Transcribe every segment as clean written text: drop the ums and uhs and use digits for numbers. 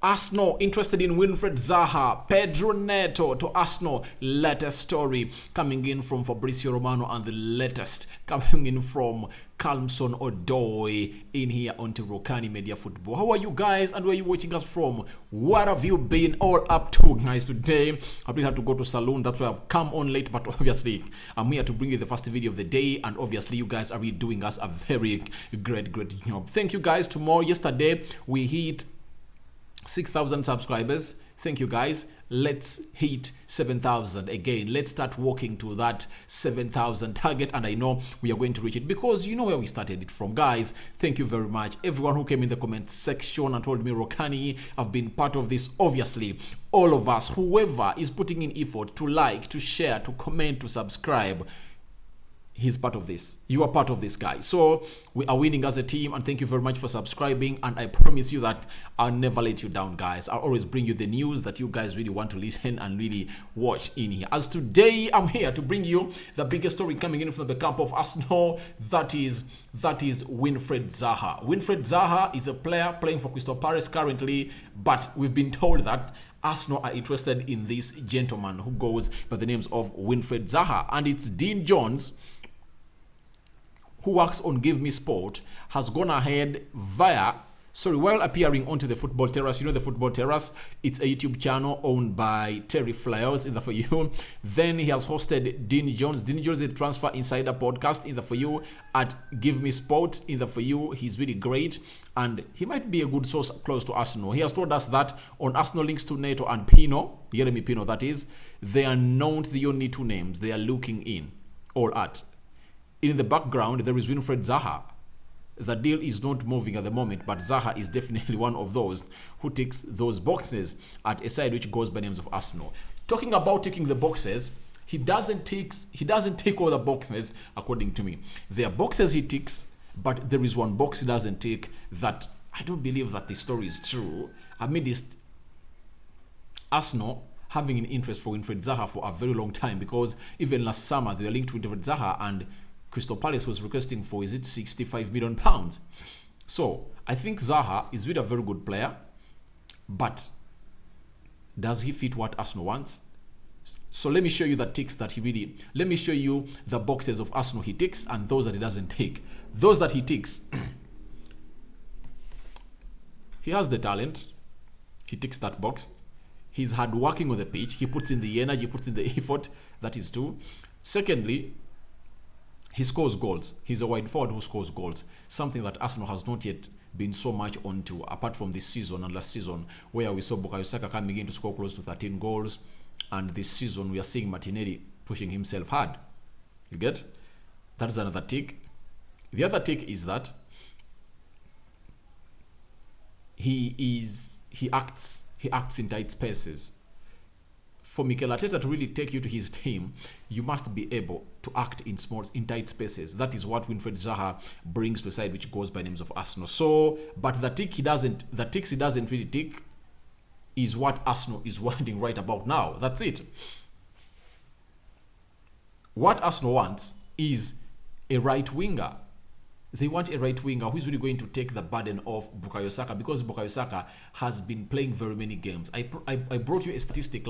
Arsenal interested in Wilfred Zaha. Pedro Neto to Arsenal. Latest story coming in from Fabrizio Romano, and the latest coming in from Hudson Odoi in here onto Rokani Media Football. How are you guys, and where are you watching us from? What have you been all up to, guys? Today I really had to go to salon, that's why I've come on late, but obviously I'm here to bring you the first video of the day, and obviously you guys are really doing us a very great job. Thank you guys. Yesterday we hit 6,000 subscribers. Thank you guys. Let's hit 7,000 again. Let's start walking to that 7,000 target, and I know we are going to reach it because you know where we started it from, guys. Thank you very much everyone who came in the comment section and told me, Rokani, I've been part of this. Obviously all of us, whoever is putting in effort to like, to share, to comment, to subscribe, he's part of this. You are part of this, guys. So we are winning as a team, and thank you very much for subscribing, and I promise you that I'll never let you down, guys. I'll always bring you the news that you guys really want to listen and really watch in here. As today I'm here to bring you the biggest story coming in from the camp of Arsenal, that is Wilfred Zaha. Wilfred Zaha is a player playing for Crystal Palace currently, but we've been told that Arsenal are interested in this gentleman who goes by the names of Wilfred Zaha, and it's Dean Jones, who works on Give Me Sport, has gone ahead while appearing onto the Football Terrace. You know the Football Terrace, it's a YouTube channel owned by Terry Flyers in the For You. Then he has hosted Dean Jones. Dean Jones is a Transfer Insider podcast in the For You at Give Me Sport in the For You. He's really great, and he might be a good source close to Arsenal. He has told us that on Arsenal links to Neto and Pino, Jeremy Pino that is, they are not the only two names they are looking in or at. In the background, there is Wilfred Zaha. The deal is not moving at the moment, but Zaha is definitely one of those who ticks those boxes at a side which goes by names of Arsenal. Talking about ticking the boxes, he doesn't tick all the boxes according to me. There are boxes he ticks, but there is one box he doesn't tick that I don't believe that the story is true. Amidst Arsenal having an interest for Wilfred Zaha for a very long time, because even last summer they were linked with Wilfred Zaha, and Crystal Palace was requesting for, is it 65 million pounds? So I think Zaha is really a very good player, but does he fit what Arsenal wants? So let me show you the ticks that let me show you the boxes of Arsenal he ticks and those that he doesn't tick. Those that he ticks, he has the talent, he ticks that box. He's hard working on the pitch, he puts in the energy, puts in the effort, that is two. Secondly, he scores goals. He's a wide forward who scores goals, something that Arsenal has not yet been so much onto, apart from this season and last season, where we saw Bukayo Saka coming in to score close to 13 goals, and this season we are seeing Martinelli pushing himself hard. You get? That's another tick. The other tick is that he acts in tight spaces. For Mikel Arteta to really take you to his team, you must be able to act in tight spaces. That is what Wilfred Zaha brings to the side, which goes by names of Arsenal. So, but the ticks he doesn't really tick is what Arsenal is wanting right about now. That's it. What Arsenal wants is a right winger. They want a right winger who is really going to take the burden of Bukayo Saka, because Bukayo Saka has been playing very many games. I brought you a statistic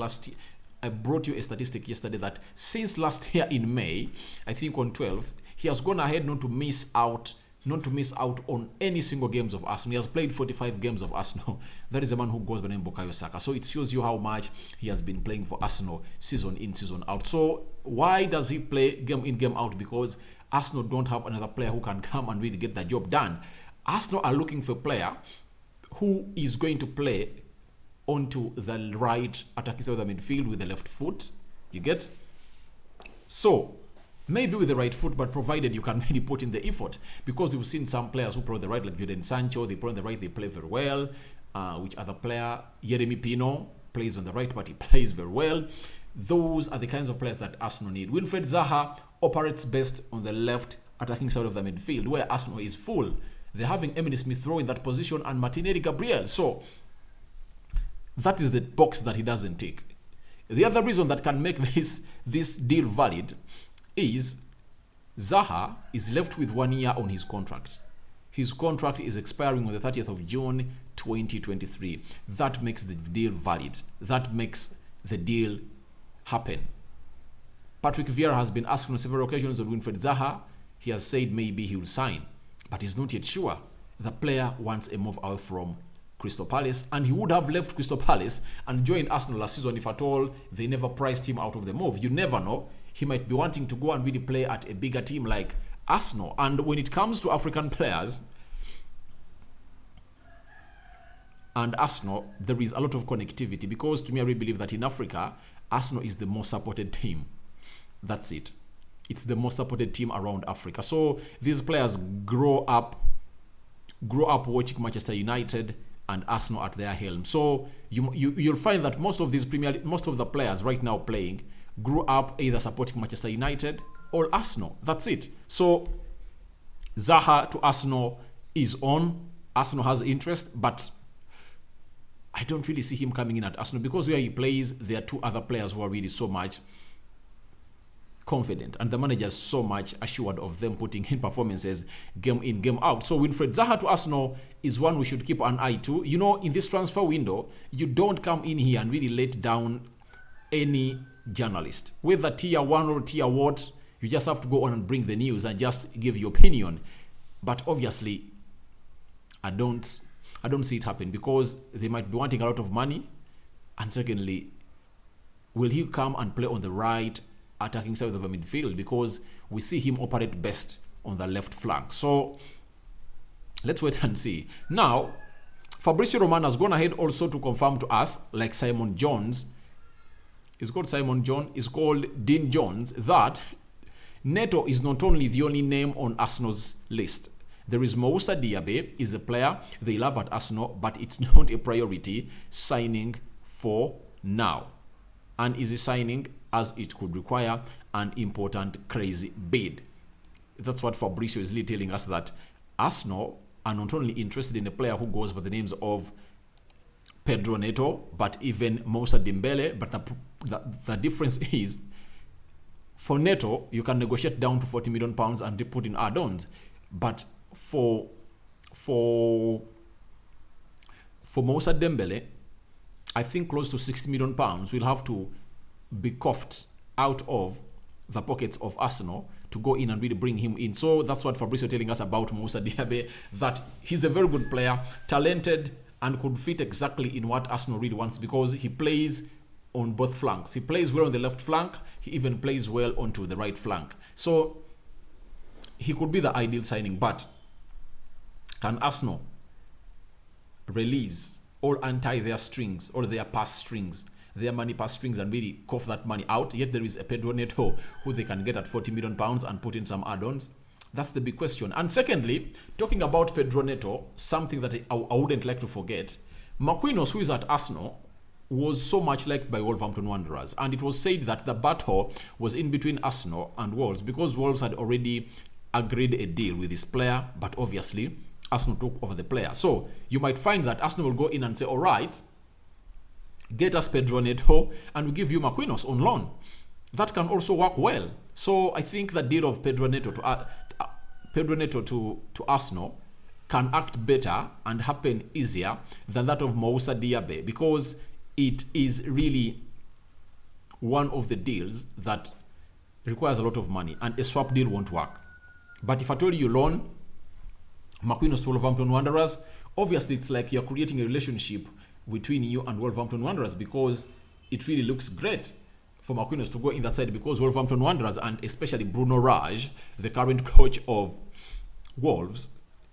yesterday that since last year in May, I think on 12th, he has gone ahead not to miss out on any single games of Arsenal. He has played 45 games of Arsenal. That is a man who goes by the name Bukayo Saka. So it shows you how much he has been playing for Arsenal season in, season out. So why does he play game in, game out? Because Arsenal don't have another player who can come and really get the job done. Arsenal are looking for a player who is going to play onto the right attacking side of the midfield with the left foot. You get? So maybe with the right foot, but provided you can really put in the effort, because we've seen some players who play on the right, like Jadon Sancho, they play on the right, they play very well. Which other player? Jeremy Pino plays on the right, but he plays very well. Those are the kinds of players that Arsenal need. Wilfred Zaha operates best on the left attacking side of the midfield, where Arsenal is full. They're having Emily Smith-Rowe in that position and Martinelli Gabriel. So that is the box that he doesn't tick. The other reason that can make this deal valid is Zaha is left with 1 year on his contract. His contract is expiring on the 30th of June 2023. That makes the deal valid. That makes the deal happen. Patrick Vieira has been asked on several occasions on Wilfred Zaha. He has said maybe he will sign, but he's not yet sure. The player wants a move away from Crystal Palace, and he would have left Crystal Palace and joined Arsenal last season if at all they never priced him out of the move. You never know. He might be wanting to go and really play at a bigger team like Arsenal. And when it comes to African players and Arsenal, there is a lot of connectivity, because to me I really believe that in Africa, Arsenal is the most supported team. That's it. It's the most supported team around Africa. So these players grow up watching Manchester United and Arsenal at their helm. So you'll find that most of the players right now playing grew up either supporting Manchester United or Arsenal. That's it. So Zaha to Arsenal is on. Arsenal has interest, but I don't really see him coming in at Arsenal, because where he plays, there are two other players who are really so much confident, and the manager is so much assured of them putting in performances game in, game out. So Wilfred Zaha to Arsenal is one we should keep an eye to. You know, in this transfer window, you don't come in here and really let down any journalist, whether tier 1 or tier what. You just have to go on and bring the news and just give your opinion. But obviously, I don't see it happen, because they might be wanting a lot of money, and secondly, will he come and play on the right attacking side of the midfield, because we see him operate best on the left flank. So let's wait and see. Now, Fabrizio Romano has gone ahead also to confirm to us, like Simon Jones, it's called Simon John, it's called Dean Jones, that Neto is not only the only name on Arsenal's list. There is Moussa Diaby, is a player they love at Arsenal, but it's not a priority signing for now. And is a signing as it could require an important crazy bid. That's what Fabrizio is really telling us, that Arsenal are not only interested in a player who goes by the names of Pedro Neto, but even Moussa Dembele. But the difference is, for Neto, you can negotiate down to £40 million and put in add-ons. But for Moussa Dembele, I think close to £60 million will have to be coughed out of the pockets of Arsenal to go in and really bring him in. So that's what Fabrizio telling us about Moussa Diaby, that he's a very good player, talented, and could fit exactly in what Arsenal really wants, because he plays on both flanks. He plays well on the left flank. He even plays well onto the right flank. So he could be the ideal signing. But can Arsenal release or untie their strings, or their purse strings, their money purse strings, and really cough that money out? Yet there is a Pedro Neto who they can get at £40 million and put in some add-ons. That's the big question. And secondly, talking about Pedro Neto, something that I wouldn't like to forget, Marquinhos, who is at Arsenal, was so much liked by Wolverhampton Wanderers, and it was said that the battle was in between Arsenal and Wolves, because Wolves had already agreed a deal with this player, but obviously Arsenal took over the player. So you might find that Arsenal will go in and say, all right, get us Pedro Neto and we give you Marquinhos on loan. That can also work well. So I think the deal of Pedro Neto to Arsenal can act better and happen easier than that of Moussa Diaby, because it is really one of the deals that requires a lot of money, and a swap deal won't work. But if I told you loan Marquinhos to Wolverhampton Wanderers, obviously it's like you're creating a relationship between you and Wolverhampton Wanderers, because it really looks great for Marquinhos to go in that side, because Wolverhampton Wanderers, and especially Bruno Raj, the current coach of Wolves,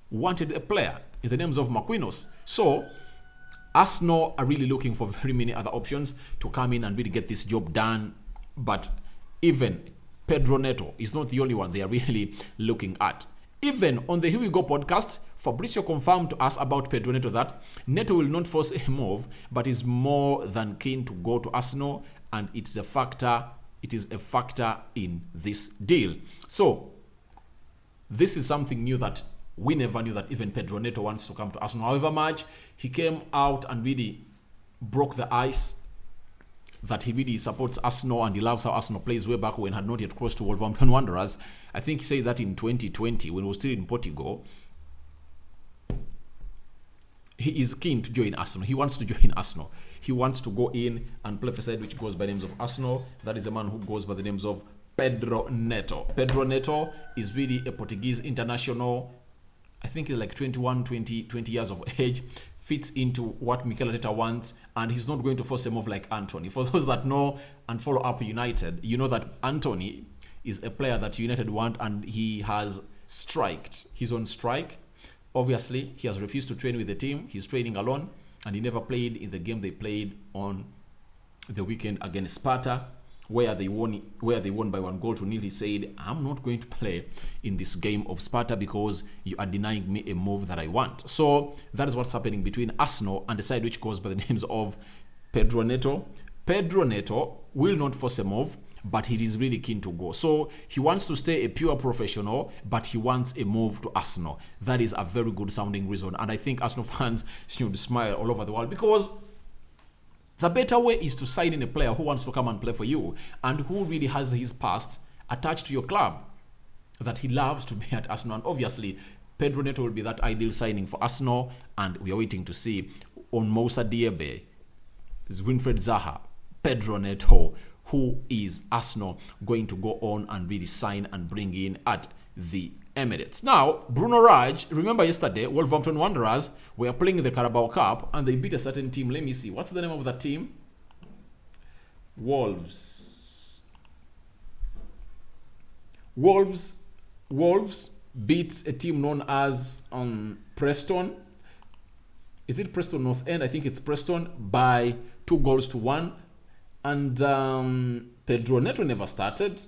wanted a player in the names of Marquinhos. So Arsenal are really looking for very many other options to come in and really get this job done. But even Pedro Neto is not the only one they are really looking at. Even on the Here We Go podcast, Fabrizio confirmed to us about Pedro Neto that Neto will not force a move, but is more than keen to go to Arsenal, and it is a factor in this deal. So this is something new that we never knew, that even Pedro Neto wants to come to Arsenal. However much he came out and really broke the ice that he really supports Arsenal and he loves how Arsenal plays, way back when had not yet crossed to Wolverhampton Wanderers. I think he said that in 2020 when he was still in Portugal. he is keen to join Arsenal. He wants to join Arsenal. He wants to go in and play for a side which goes by the names of Arsenal. That is a man who goes by the names of Pedro Neto. Pedro Neto is really a Portuguese international. I think he's like 21, 20 years of age. Fits into what Mikel Arteta wants, and he's not going to force a move like Antony. For those that know and follow up United, you know that Antony is a player that United want, and he has striked. He's on strike. Obviously, he has refused to train with the team. He's training alone, and he never played in the game they played on the weekend against Sparta, where they won by 1-0. He said, I'm not going to play in this game of Sparta because you are denying me a move that I want. So that is what's happening between Arsenal and the side which goes by the names of Pedro Neto. Pedro Neto will not force a move, but he is really keen to go. So he wants to stay a pure professional, but he wants a move to Arsenal. That is a very good sounding reason, and I think Arsenal fans should smile all over the world, because the better way is to sign in a player who wants to come and play for you and who really has his past attached to your club, that he loves to be at Arsenal. And obviously, Pedro Neto will be that ideal signing for Arsenal, and we are waiting to see on Moussa Diaby, Wilfred Zaha, Pedro Neto, who is Arsenal going to go on and really sign and bring in at the Emirates. Now, Bruno Raj, remember yesterday, Wolverhampton Wanderers were playing in the Carabao Cup and they beat a certain team. Let me see. What's the name of that team? Wolves beat a team known as Preston. Is it Preston North End? I think it's Preston, by 2-1. And Pedro Neto never started.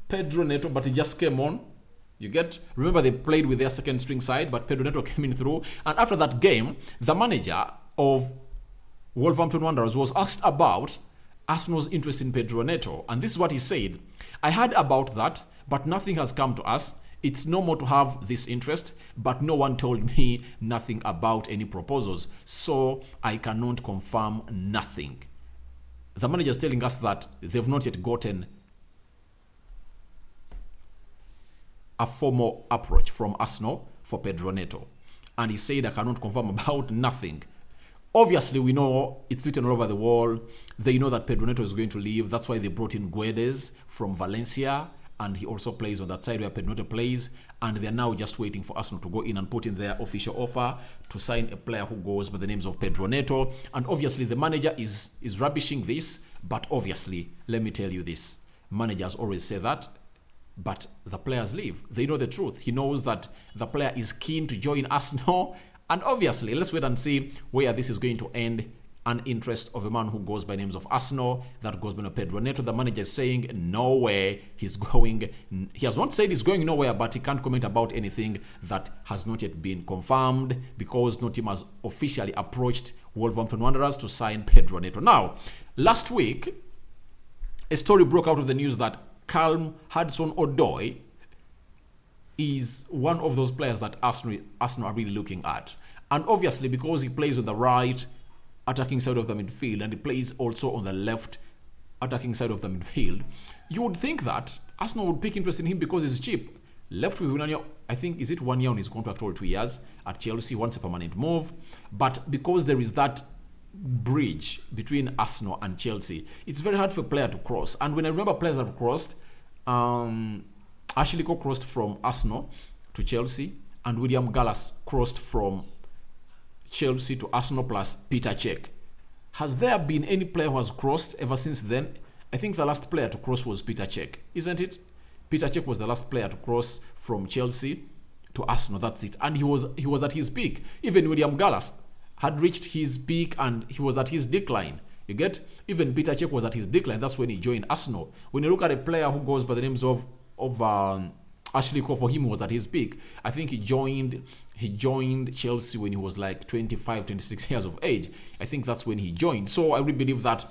Pedro Neto, but he just came on. You get? Remember, they played with their second string side, but Pedro Neto came in through. And after that game, the manager of Wolverhampton Wanderers was asked about Arsenal's interest in Pedro Neto. And this is what he said. I heard about that, but nothing has come to us. It's normal to have this interest, but no one told me nothing about any proposals. So I cannot confirm nothing. The manager is telling us that they've not yet gotten a formal approach from Arsenal for Pedro Neto. And he said, I cannot confirm about nothing. Obviously, we know it's written all over the wall. They know that Pedro Neto is going to leave. That's why they brought in Guedes from Valencia. And he also plays on that side where Pedro Neto plays. And they're now just waiting for Arsenal to go in and put in their official offer to sign a player who goes by the names of Pedro Neto. And obviously, the manager is rubbishing this. But obviously, let me tell you this. Managers always say that. But the players leave. They know the truth. He knows that the player is keen to join Arsenal. And obviously, let's wait and see where this is going to end. An interest of a man who goes by names of Arsenal, that goes by Pedro Neto. The manager is saying no way he's going. He has not said he's going nowhere, but he can't comment about anything that has not yet been confirmed because no team has officially approached Wolverhampton Wanderers to sign Pedro Neto. Now, last week, a story broke out of the news that Hudson Odoi is one of those players that Arsenal are really looking at. And obviously, because he plays on the right attacking side of the midfield and he plays also on the left attacking side of the midfield, you would think that Arsenal would pick interest in him because he's cheap. Left with 1 year, I think, is it 1 year on his contract or 2 years at Chelsea, wants a permanent move. But because there is that bridge between Arsenal and Chelsea, it's very hard for a player to cross. And when I remember players that have crossed, Ashley Cole crossed from Arsenal to Chelsea, and William Gallas crossed from Chelsea to Arsenal plus Peter Cech. Has there been any player who has crossed ever since then? I think the last player to cross was Peter Cech, isn't it? Peter Cech was the last player to cross from Chelsea to Arsenal. That's it. And he was at his peak. Even William Gallas had reached his peak and he was at his decline. You get? Even Peter Cech was at his decline. That's when he joined Arsenal. When you look at a player who goes by the names of Ashley Cole, for him was at his peak. I think he joined Chelsea when he was like 25, 26 years of age. I think that's when he joined. So I really believe that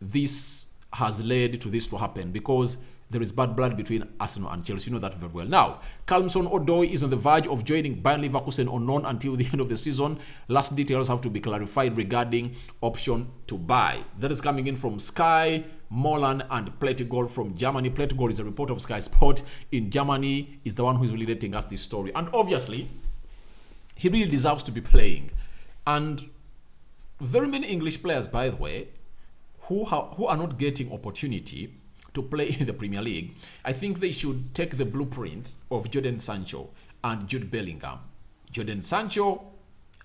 this has led to this to happen because there is bad blood between Arsenal and Chelsea. You know that very well. Now, Hudson Odoi is on the verge of joining Bayern Leverkusen on loan until the end of the season. Last details have to be clarified regarding option to buy. That is coming in from Sky, Molan, and Plettigol from Germany. Plettigol is a reporter of Sky Sport in Germany. Is the one who is really letting us this story. And obviously, he really deserves to be playing. And very many English players, by the way, who are not getting opportunity to play in the Premier League, I think they should take the blueprint of Jadon Sancho and Jude Bellingham. Jadon Sancho,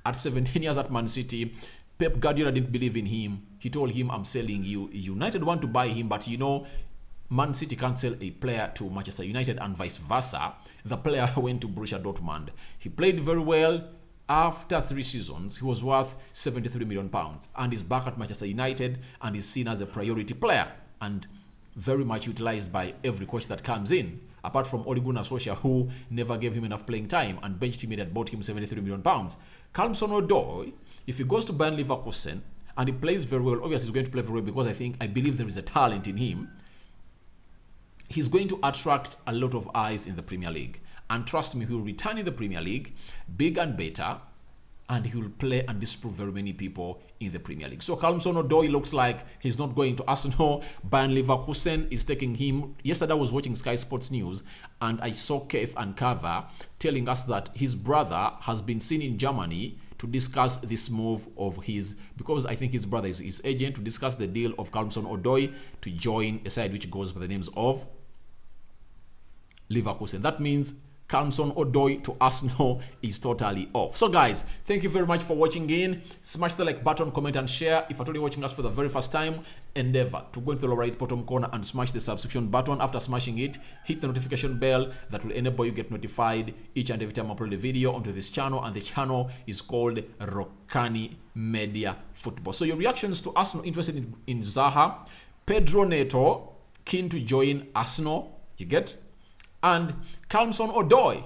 at 17 years at Man City, Pep Guardiola didn't believe in him. He told him, I'm selling you. United want to buy him, but you know, Man City can't sell a player to Manchester United and vice versa. The player went to Borussia Dortmund. He played very well. After 3 seasons, he was worth £73 million and is back at Manchester United and is seen as a priority player and very much utilized by every coach that comes in, apart from Ole Gunnar Solskjaer, who never gave him enough playing time and benched him and bought him £73 million. Hudson Odoi, if he goes to Bayern Leverkusen and he plays very well, obviously he's going to play very well because I believe there is a talent in him. He's going to attract a lot of eyes in the Premier League. And trust me, he will return in the Premier League big and better, and he will play and disprove very many people in the Premier League. So Hudson Odoi looks like he's not going to Arsenal. Bayern Leverkusen is taking him. Yesterday I was watching Sky Sports News and I saw Keith and Kava telling us that his brother has been seen in Germany to discuss this move of his, because I think his brother is his agent, to discuss the deal of Hudson Odoi to join a side which goes by the names of Leverkusen. That means Hudson Odoi to Arsenal is totally off. So guys, thank you very much for watching in. Smash the like button, comment and share. If you're watching us for the very first time, endeavor to go into the right bottom corner and smash the subscription button. After smashing it, hit the notification bell that will enable you get notified each and every time I upload a video onto this channel, and the channel is called Rokani Media Football. So your reactions to Arsenal interested in Zaha, Pedro Neto keen to join Arsenal, you get? And Hudson Odoi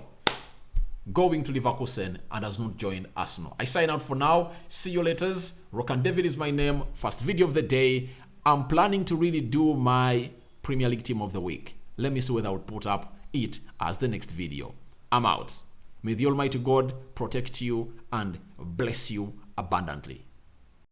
going to Leverkusen and has not joined Arsenal. I sign out for now. See you later. Rokan David is my name. First video of the day. I'm planning to really do my Premier League team of the week. Let me see whether I would put up it as the next video. I'm out. May the Almighty God protect you and bless you abundantly.